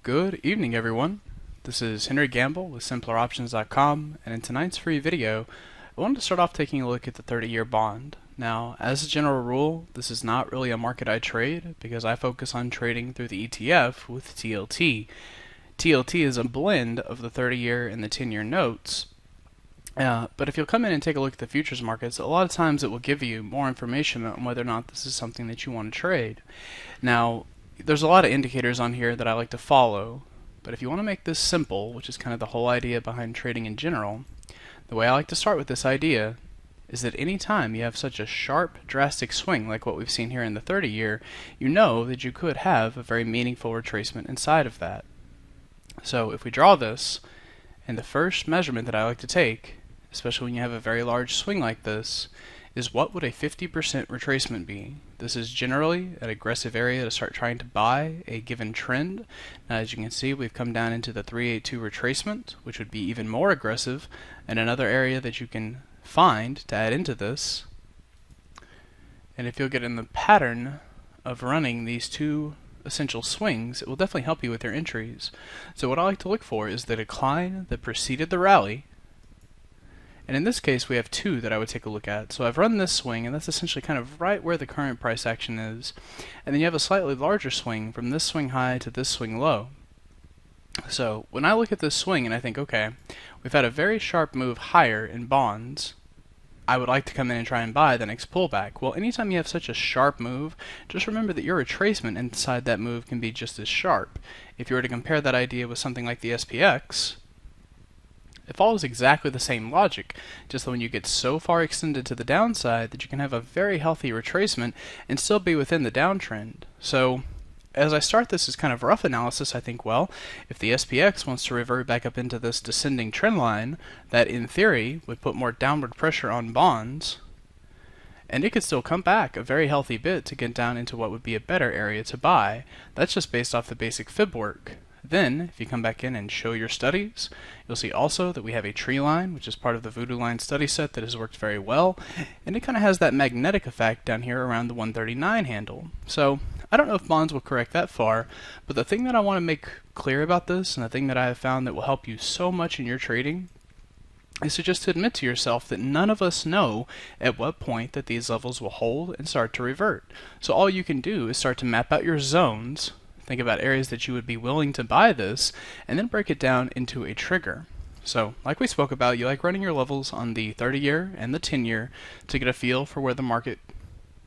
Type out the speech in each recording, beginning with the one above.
Good evening, everyone. This is Henry Gamble with SimplerOptions.com, and in tonight's free video, I wanted to start off taking a look at the 30-year bond. Now, as a general rule, this is not really a market I trade because I focus on trading through the ETF with TLT. TLT is a blend of the 30-year and the 10-year notes. But if you'll come in and take a look at the futures markets, a lot of times it will give you more information on whether or not this is something that you want to trade. Now, there's a lot of indicators on here that I like to follow, but if you want to make this simple, which is kind of the whole idea behind trading in general, the way I like to start with this idea is that any time you have such a sharp, drastic swing like what we've seen here in the 30-year, you know that you could have a very meaningful retracement inside of that. So if we draw this, and the first measurement that I like to take, especially when you have a very large swing like this, is what would a 50% retracement be? This is generally an aggressive area to start trying to buy a given trend. Now, as you can see, we've come down into the 382 retracement, which would be even more aggressive, and another area that you can find to add into this. And if you'll get in the pattern of running these two essential swings, it will definitely help you with your entries. So what I like to look for is the decline that preceded the rally. And in this case, we have two that I would take a look at. So I've run this swing, and that's essentially kind of right where the current price action is. And then you have a slightly larger swing from this swing high to this swing low. So when I look at this swing and I think, okay, we've had a very sharp move higher in bonds, I would like to come in and try and buy the next pullback. Well, anytime you have such a sharp move, just remember that your retracement inside that move can be just as sharp. If you were to compare that idea with something like the SPX, it follows exactly the same logic, just that when you get so far extended to the downside that you can have a very healthy retracement and still be within the downtrend. So as I start this as kind of rough analysis, I think, well, if the SPX wants to revert back up into this descending trend line, that in theory would put more downward pressure on bonds, and it could still come back a very healthy bit to get down into what would be a better area to buy. That's just based off the basic fib work. Then, if you come back in and show your studies, you'll see also that we have a tree line, which is part of the voodoo line study set that has worked very well, and it kind of has that magnetic effect down here around the 139 handle. So, I don't know if bonds will correct that far, but the thing that I want to make clear about this, and the thing that I have found that will help you so much in your trading, is to just admit to yourself that none of us know at what point that these levels will hold and start to revert. So all you can do is start to map out your zones, think about areas that you would be willing to buy this, and then break it down into a trigger. So, like we spoke about, you like running your levels on the 30-year and the 10-year to get a feel for where the market,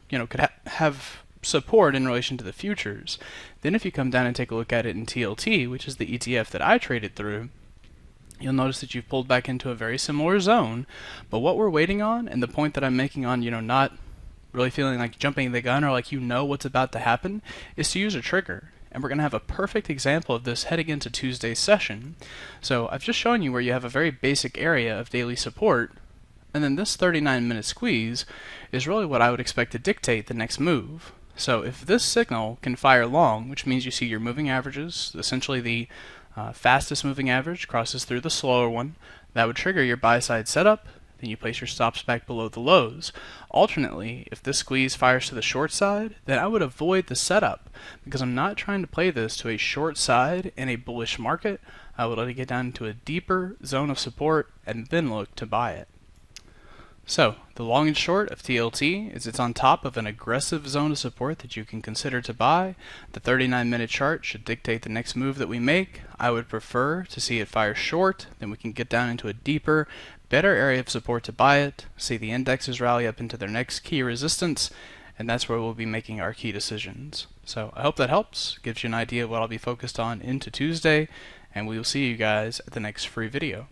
could have support in relation to the futures. Then if you come down and take a look at it in TLT, which is the ETF that I traded through, you'll notice that you've pulled back into a very similar zone, but what we're waiting on, and the point that I'm making on, not really feeling like jumping the gun or like what's about to happen, is to use a trigger. And we're going to have a perfect example of this heading into Tuesday's session. So I've just shown you where you have a very basic area of daily support, and then this 39-minute squeeze is really what I would expect to dictate the next move. So if this signal can fire long, which means you see your moving averages, essentially the fastest moving average crosses through the slower one, that would trigger your buy side setup. Then you place your stops back below the lows. Alternately, if this squeeze fires to the short side, then I would avoid the setup because I'm not trying to play this to a short side in a bullish market. I would let it get down into a deeper zone of support and then look to buy it. So, the long and short of TLT is it's on top of an aggressive zone of support that you can consider to buy. The 39-minute chart should dictate the next move that we make. I would prefer to see it fire short, then we can get down into a deeper, better area of support to buy it, see the indexes rally up into their next key resistance, and that's where we'll be making our key decisions. So I hope that helps, gives you an idea of what I'll be focused on into Tuesday, and we will see you guys at the next free video.